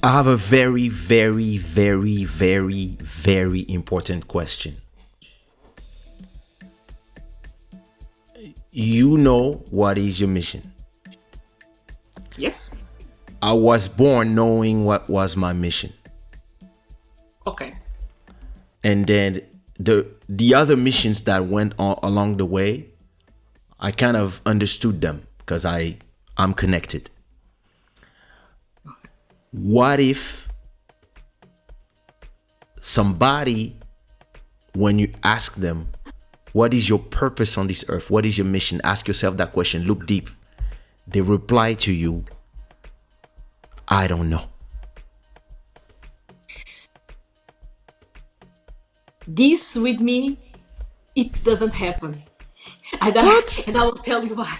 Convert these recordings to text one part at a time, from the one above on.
I have a very, very, very, very, very important question. You know what is your mission? Yes. I was born knowing what was my mission. Okay. And then the other missions that went on along the way, I kind of understood them because I'm connected. What if somebody, when you ask them, what is your purpose on this earth? What is your mission? Ask yourself that question. Look deep. They reply to you, I don't know. This with me, it doesn't happen. What? And I will tell you why.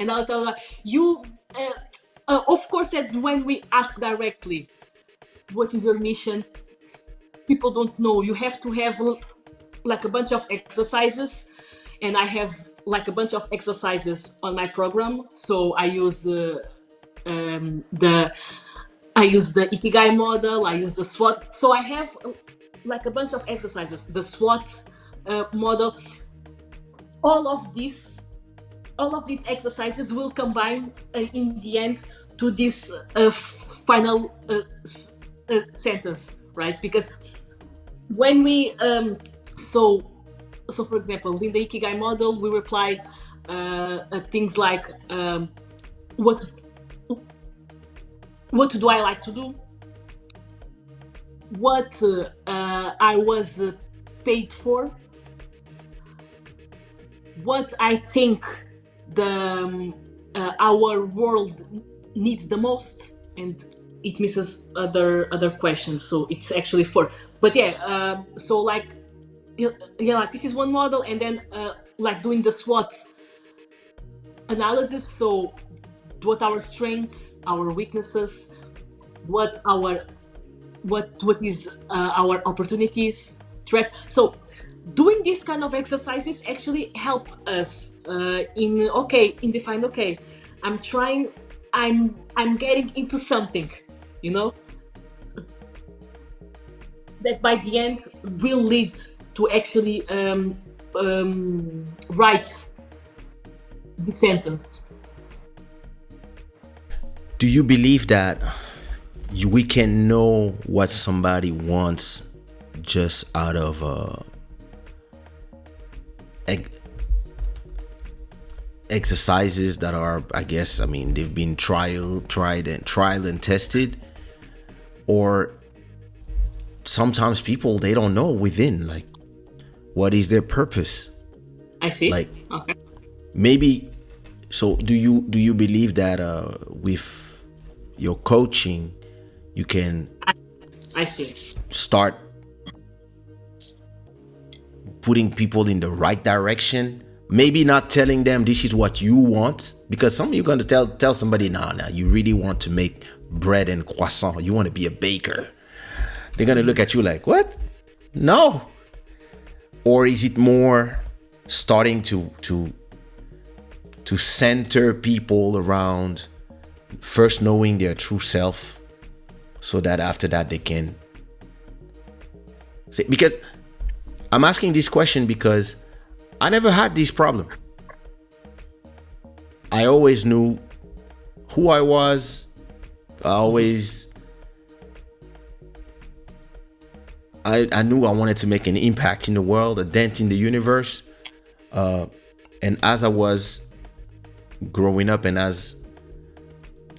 And I'll tell you why. You, of course, that when we ask directly, what is your mission? People don't know. You have to have like a bunch of exercises, and I have like a bunch of exercises on my program. So I use the Ikigai model. I use the SWOT. So I have like a bunch of exercises. The SWOT model. All of these exercises will combine in the end to this final sentence, right? Because when we so for example, in the Ikigai model, we reply things like what do I like to do, what I was paid for, what I think the our world needs the most, and it misses other questions. So it's actually four. But yeah, so like like this is one model, and then like doing the SWOT analysis. So what our strengths, our weaknesses, what is our opportunities, threats. So doing these kind of exercises actually help us in define, okay, I'm getting into something, you know, that by the end will lead to actually write the sentence. Do you believe that we can know what somebody wants just out of exercises that are, I guess, I mean, they've been tried and tested? Or sometimes people, they don't know within, like, what is their purpose? I see. Like, Okay. maybe. So do you believe that with your coaching you can I see. start putting people in the right direction? Maybe not telling them this is what you want, because some of you're going to tell somebody, nah, you really want to make bread and croissant, you want to be a baker. They're going to look at you like, what? No. Or is it more starting to center people around first knowing their true self, so that after that they can say? Because I'm asking this question because I never had this problem. I always knew who I was. I knew I wanted to make an impact in the world, a dent in the universe. And as I was growing up, and as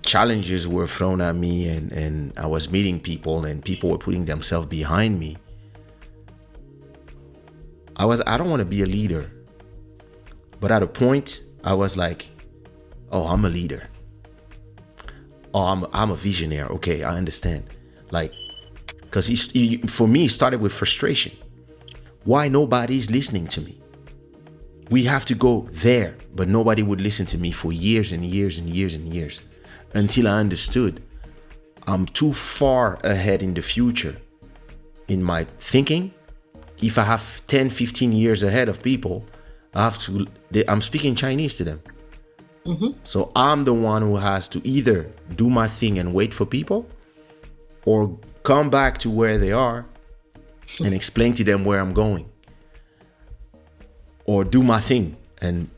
challenges were thrown at me, and I was meeting people, and people were putting themselves behind me, I don't want to be a leader. But at a point, I was like, oh, I'm a leader. Oh, I'm a visionary. Okay, I understand. Like, because for me, it started with frustration. Why nobody's listening to me? We have to go there, but nobody would listen to me for years and years and years and years, until I understood I'm too far ahead in the future in my thinking. If I have 10, 15 years ahead of people, I'm speaking Chinese to them. So I'm the one who has to either do my thing and wait for people, or come back to where they are and explain to them where I'm going, or do my thing and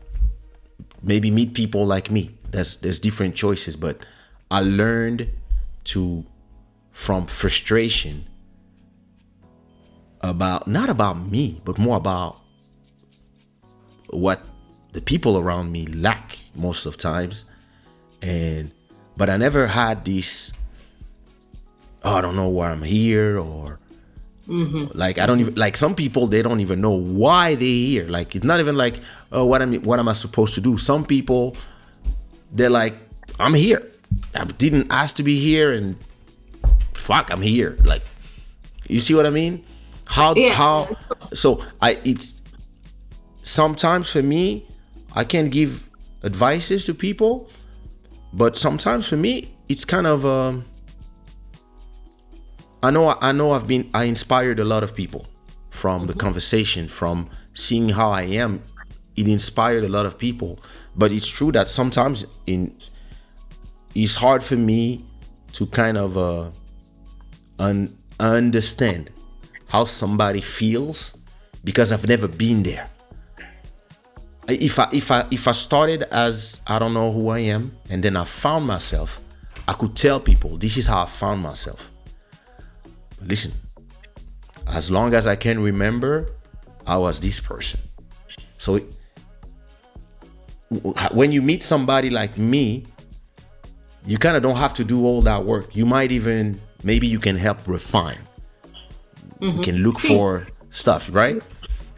maybe meet people like me. There's different choices, but I learned to, from frustration, about not about me, but more about what the people around me lack most of times. And but I never had this, oh, I don't know why I'm here, or like I don't even, like some people, they don't even know why they're here. Like it's not even like, oh, what am I supposed to do? Some people, they're like, I'm here. I didn't ask to be here, and fuck, I'm here. Like, you see what I mean? Yeah. How so I it's sometimes for me, I can give advices to people, but sometimes for me, it's kind of I inspired a lot of people from the conversation, from seeing how I am. It inspired a lot of people, but it's true that sometimes it's hard for me to kind of understand how somebody feels because I've never been there. If I started as I don't know who I am, and then I found myself, I could tell people this is how I found myself. Listen, as long as I can remember, I was this person. So when you meet somebody like me, you kind of don't have to do all that work. You might even, maybe you can help refine. You can look for stuff, right?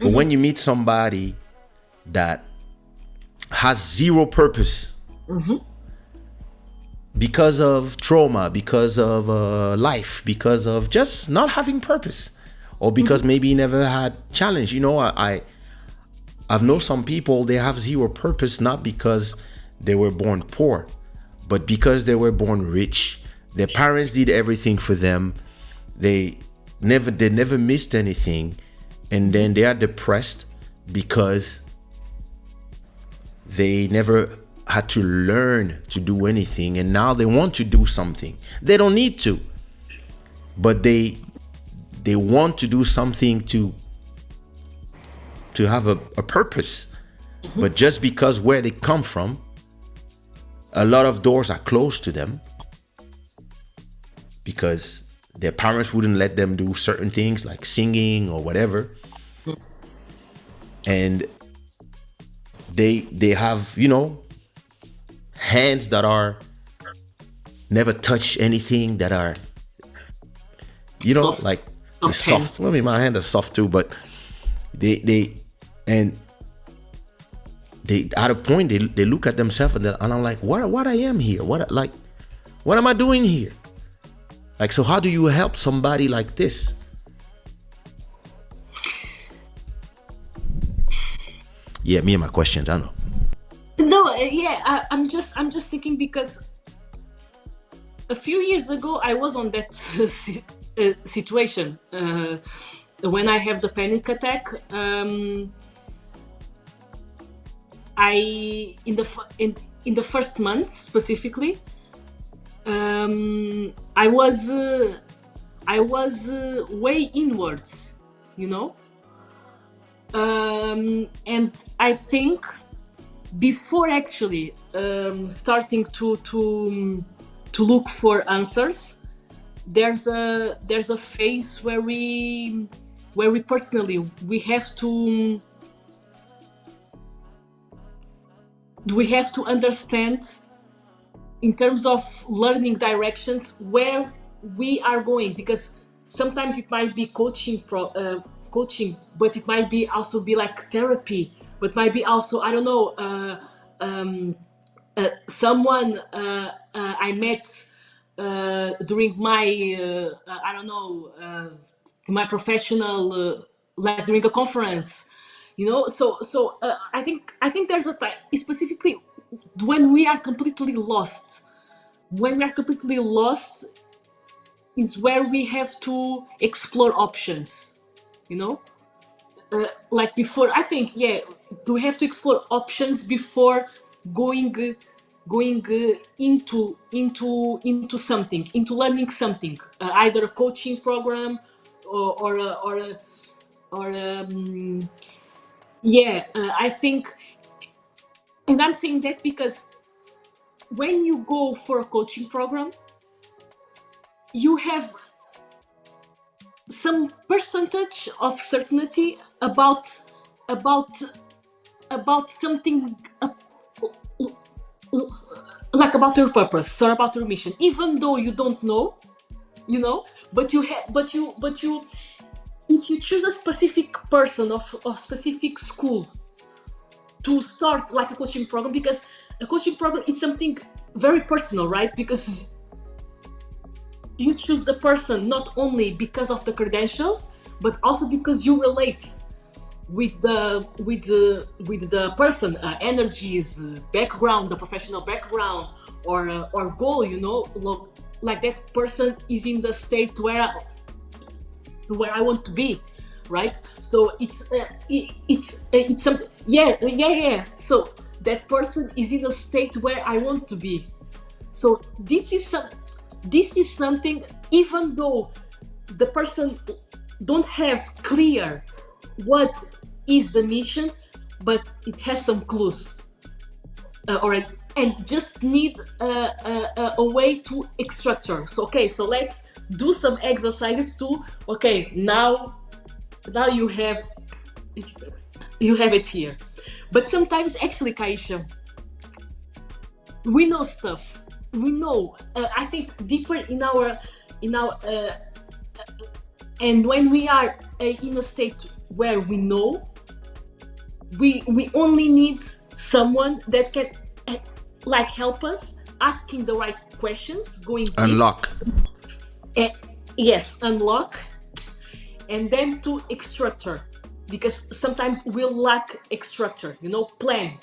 But when you meet somebody that has zero purpose because of trauma, because of life, because of just not having purpose, or because maybe he never had challenge. You know, I've known some people, they have zero purpose, not because they were born poor, but because they were born rich. Their parents did everything for them. They never missed anything, and then they are depressed because they never had to learn to do anything, and now they want to do something. They don't need to, but they want to do something to have a purpose. But just because where they come from, a lot of doors are closed to them because their parents wouldn't let them do certain things like singing or whatever. And they have, you know, hands that are never touch anything, that are, you know, Soft. like Soft soft. hands. I mean, my hand is soft too, but they at a point they look at themselves, and I'm like, what I am here? What am I doing here? Like, so how do you help somebody like this? Yeah, me and my questions, I know. No, yeah, I'm just thinking because a few years ago I was on that situation when I have the panic attack. I in the first month specifically, I was way inwards, you know, and I think before actually starting to look for answers, there's a phase where we personally we have to understand in terms of learning directions where we are going, because sometimes it might be coaching, but it might be also be like therapy, but might be also, I don't know, someone I met during my I don't know, my professional like during a conference, you know. So I think there's a time specifically when we are completely lost. When we are completely lost is where we have to explore options, you know. Like before, I think, yeah, we have to explore options before going going into something, into learning something, either a coaching program or yeah, I think, and I'm saying that because when you go for a coaching program, you have some percentage of certainty about about something, like about your purpose or about your mission, even though you don't know, but you have but you if you choose a specific person of specific school to start like a coaching program, because a coaching program is something very personal, right? Because you choose the person not only because of the credentials, but also because you relate with the person, energies, background, the professional background, or goal. Like that person is in the state where I want to be, right? So it's something. Yeah. So that person is in a state where I want to be. So this is something, even though the person don't have clear what is the mission, but it has some clues, and just need a way to structure. So okay, so let's do some exercises to, okay, now you have it here. But sometimes, actually, Kaysha, we know stuff. We know. I think deeper in our and when we are in a state where we know, we only need someone that can like help us asking the right questions, going deep. Unlock. Yes, unlock, and then to structure, because sometimes we lack structure, plan,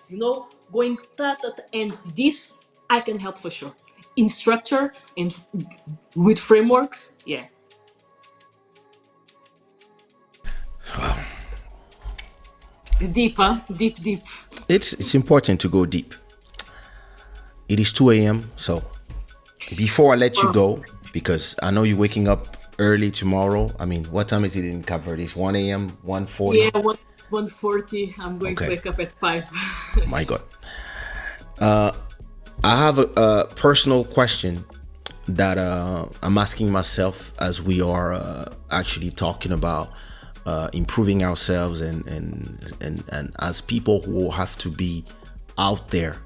going and this I can help for sure in structure and with frameworks. Yeah. Deep, huh? Deep. It's important to go deep. It is 2 a.m. So before I let you go, because I know you're waking up early tomorrow. I mean, what time is it in Cape Verde? It's 1 a.m., 1:40? Yeah, 1:40. I'm going to wake up at 5. My God. I have a personal question that I'm asking myself as we are actually talking about improving ourselves and as people who have to be out there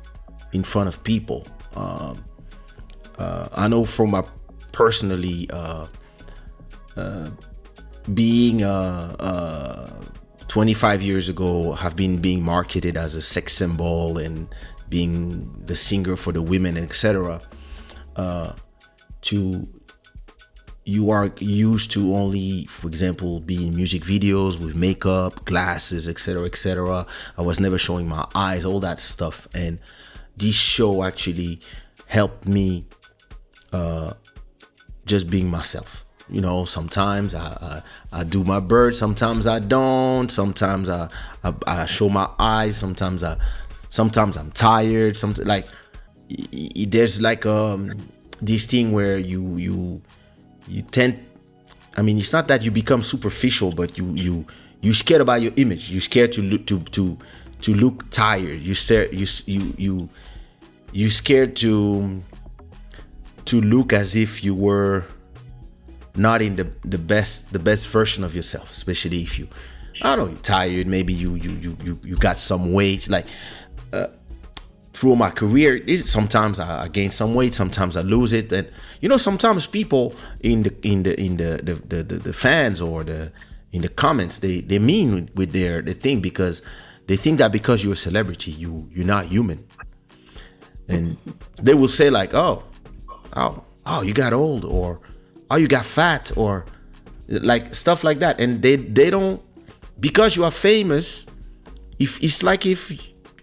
in front of people. I know from my personally being 25 years ago, have been being marketed as a sex symbol and being the singer for the women, etc. To you are used to only, for example, be in music videos with makeup, glasses, etc. I was never showing my eyes, all that stuff, and this show actually helped me just being myself. Sometimes I do my bird, sometimes I don't, sometimes I show my eyes, sometimes I'm tired, sometimes like there's like this thing where you tend, I mean, it's not that you become superficial, but you scared about your image. You scared to look tired. You scared to look as if you were not in the best version of yourself, especially if you, I don't know, you're tired, maybe you got some weight. Like through my career, sometimes I gain some weight, sometimes I lose it, and sometimes people in the fans or in the comments, they mean with their thing, because they think that because you're a celebrity, you're not human, and they will say like, oh, you got old, or oh, you got fat, or like stuff like that, and they don't, because you are famous. If it's like, if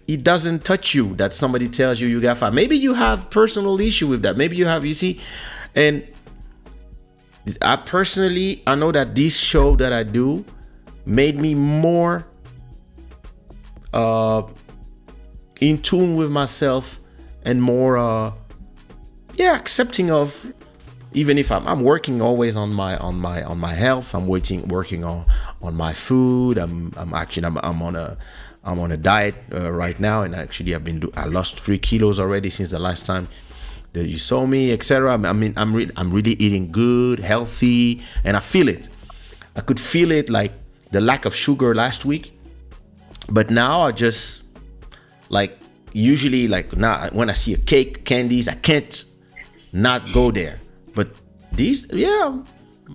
it doesn't touch you that somebody tells you got fat, maybe you have personal issue with that, maybe you see. And I know that this show that I do made me more in tune with myself and more yeah, accepting of, even if I'm working always on my health. I'm working on my food. I'm on a diet right now, and actually I lost 3 kilos already since the last time that you saw me, etc. I mean, I'm really eating good, healthy, and I feel it. I could feel it, like the lack of sugar last week, but now I just, like, usually, like, now when I see a cake, candies, I can't not go there. But these, yeah,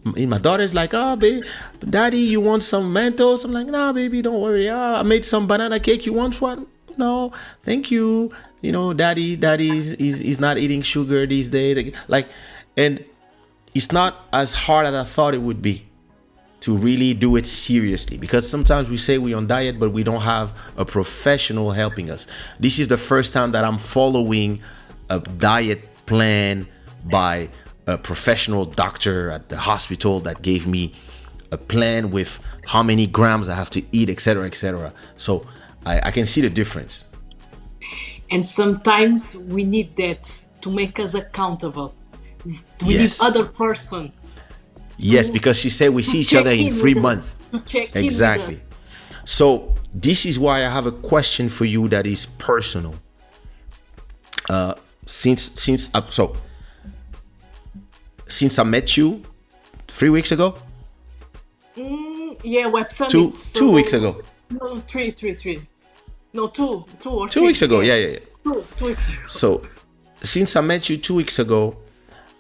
my daughter's like, oh, baby, daddy, you want some Mentos? I'm like, nah, baby, don't worry. I made some banana cake. You want one? No, thank you. You know, daddy is not eating sugar these days. Like, and it's not as hard as I thought it would be to really do it seriously, because sometimes we say we're on diet but we don't have a professional helping us. This is the first time that I'm following a diet plan by a professional doctor at the hospital that gave me a plan with how many grams I have to eat, etc., etc. So I can see the difference. And sometimes we need that to make us accountable. We need Yes. other person Yes, to because she said we see each check other in in three with us. months. To check in with us. Exactly. So this is why I have a question for you that is personal. So since I met you 3 weeks ago, Yeah, Web Summit. two So, 2 weeks ago, no, three. No, two or 2 weeks three. ago, Yeah, yeah. 2 weeks ago. So since I met you 2 weeks ago,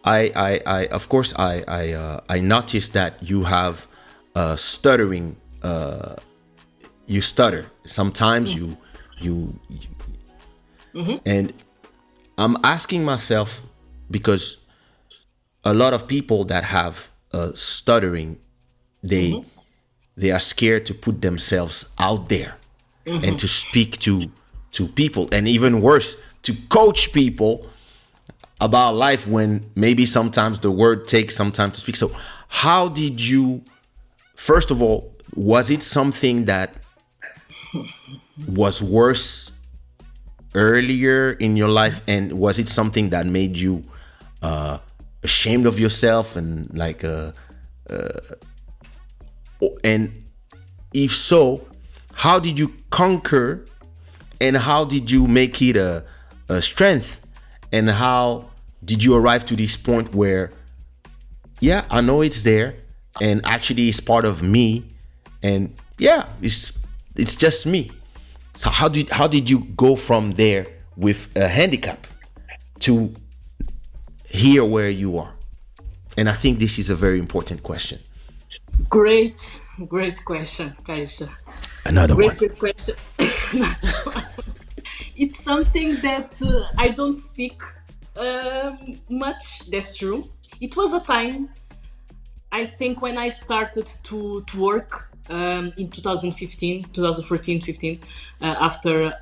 I of course I noticed that you have stuttering. You stutter sometimes. You and I'm asking myself, because a lot of people that have stuttering, they are scared to put themselves out there and to speak to people, and even worse, to coach people about life, when maybe sometimes the word takes some time to speak. So how did you, first of all, was it something that was worse earlier in your life, and was it something that made you ashamed of yourself, and like and if so, how did you conquer, and how did you make it a strength, and how did you arrive to this point where, yeah, I know it's there, and actually it's part of me, and yeah, it's just me. So how did you go from there with a handicap to here where you are? And I think this is a very important question. Great question, Kaysha. Another one. Great question. It's something that I don't speak much. That's true. It was a time, I think, when I started to work in 2015, 2014, 15, after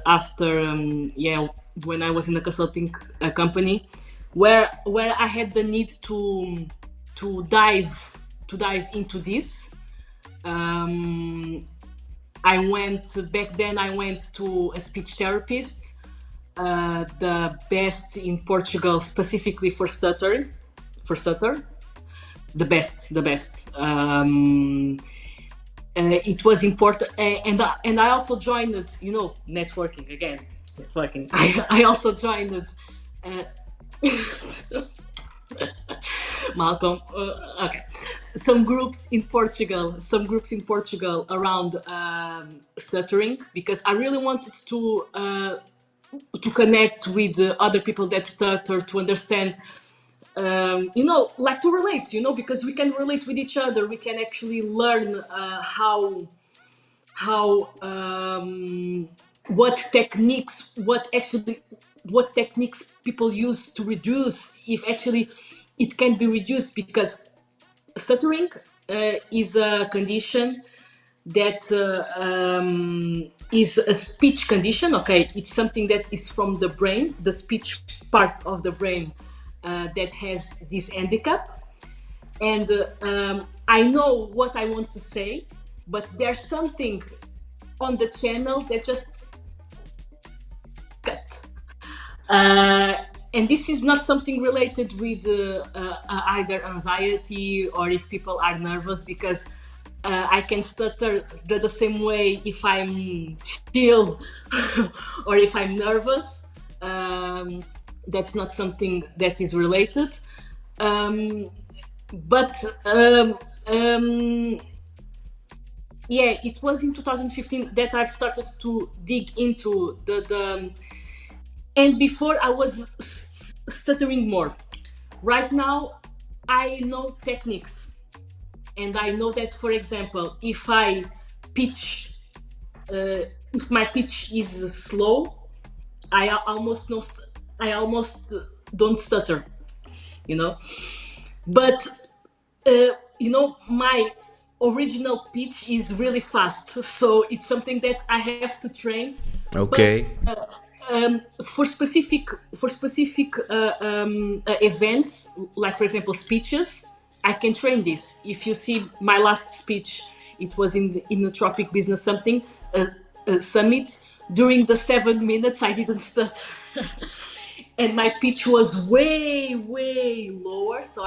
yeah, when I was in a consulting company, where I had the need to dive into this. I went to a speech therapist, the best in Portugal, specifically for stutter, the best. It was important, and I also joined it. You know, networking again. Networking. I also joined it. Malcolm. Okay. Some groups in Portugal around stuttering, because I really wanted to connect with other people that stutter, to understand, like to relate, because we can relate with each other. We can actually learn how what techniques people use to reduce, if actually it can be reduced, because stuttering is a condition that is a speech condition. Okay, it's something that is from the brain, the speech part of the brain, that has this handicap. And I know what I want to say, but there's something on the channel that just cut. Uh, and this is not something related with either anxiety or if people are nervous, because I can stutter the same way if I'm chill or if I'm nervous. Um, that's not something that is related. Um, but yeah, it was in 2015 that I've started to dig into the and before I was stuttering more. Right now, I know techniques, and I know that, for example, if I pitch, if my pitch is slow, I almost know, I almost don't stutter, you know. But my original pitch is really fast, so it's something that I have to train. But Okay. for specific events, like for example speeches, I can train this. If you see my last speech, it was in the Tropic Business something summit. During the 7 minutes, I didn't stutter, and my pitch was way lower. So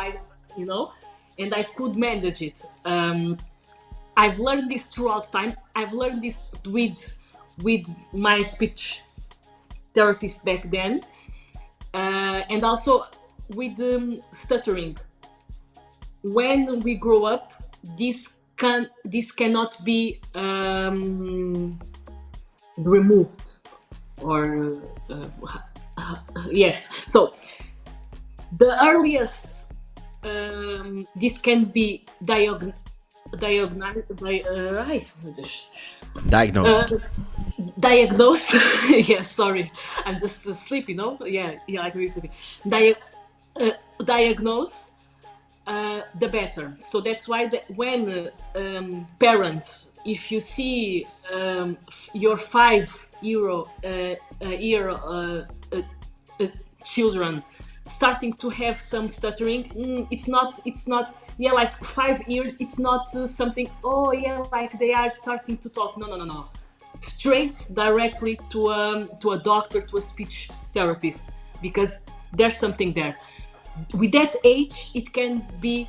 and I could manage it. I've learned this throughout time. I've learned this with my speech therapist back then, and also with stuttering. When we grow up, this cannot be removed or yes. So the earliest this can be diagnosed. Diagnosed. Diagnose. Yes, sorry, I'm just sleepy, yeah, like recently. Diagnose, the better. So that's why when parents, if you see your 5 year children starting to have some stuttering, it's not yeah, like 5 years, it's not something, oh yeah, like they are starting to talk. No, straight directly to a doctor, to a speech therapist, because there's something there. With that age, it can be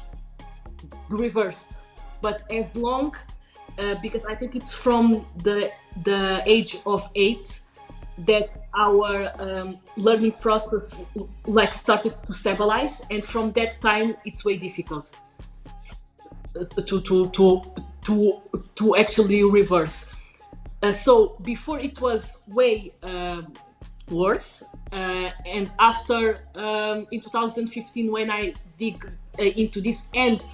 reversed, but as long because I think it's from the age of 8 that our learning process like started to stabilize, and from that time it's way difficult to to to to to actually reverse. So before it was way worse, and after in 2015 when I dig into this, and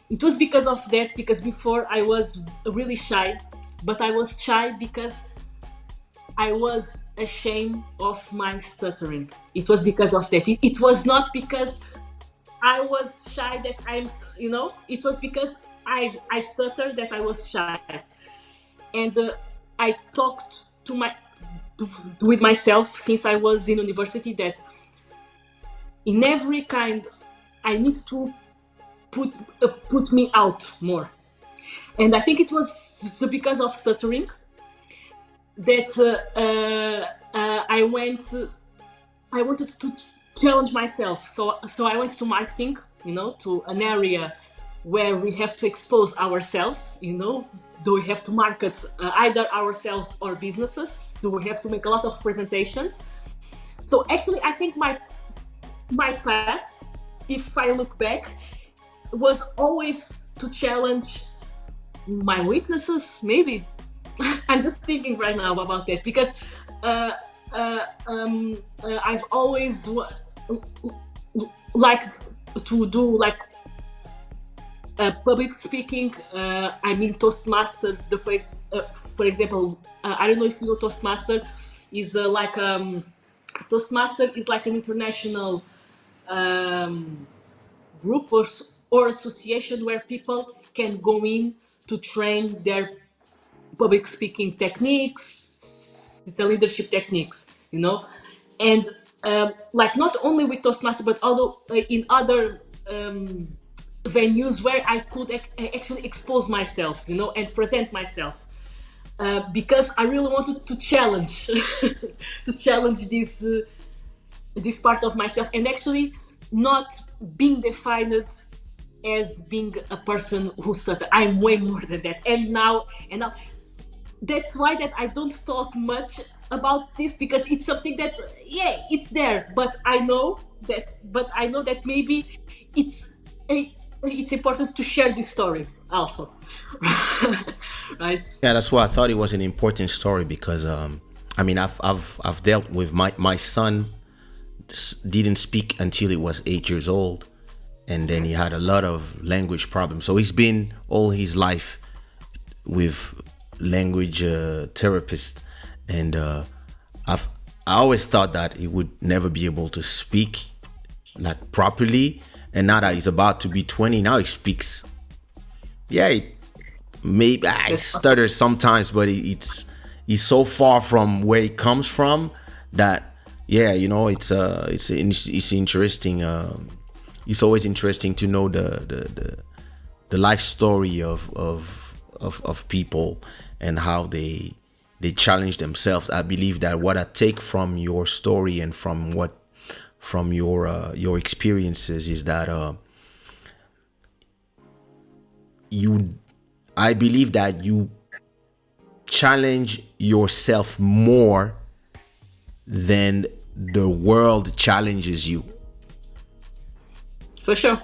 it was because of that, because before I was really shy, but I was shy because I was ashamed of my stuttering. It was because of that. It was not because I was shy that it was because I stuttered that I was shy. And I talked with myself since I was in university that in every kind I need to put me out more. And I think it was because of stuttering that I wanted to challenge myself. So I went to marketing, to an area where we have to expose ourselves, do we have to market either ourselves or businesses, so we have to make a lot of presentations. So actually I think my path, if I look back, was always to challenge my weaknesses, maybe. I'm just thinking right now about that, because I've always liked to do like public speaking. I mean, Toastmaster. For example, I don't know if you know Toastmaster. Is Toastmaster is like an international group or association where people can go in to train their public speaking techniques, it's a leadership techniques, and like not only with Toastmaster, but although in other venues where I could actually expose myself, and present myself, because I really wanted to challenge, to challenge this part of myself, and actually not being defined as being a person who stutter. I'm way more than that. And now that's why that I don't talk much about this, because it's something that, yeah, it's there, but I know that maybe it's it's important to share this story also. Right. Yeah, that's why I thought it was an important story because I mean I've dealt with my son didn't speak until he was 8 years old, and then he had a lot of language problems. So he's been all his life with language therapist, and I've I always thought that he would never be able to speak like properly, and now that he's about to be 20, now he speaks. Yeah, maybe I That's awesome. stutter sometimes, but it's he's so far from where he comes from that yeah, you know, it's interesting. It's always interesting to know the life story of people and how they challenge themselves. I believe that what I take from your story and from your experiences is that you I believe that you challenge yourself more than the world challenges you. For sure.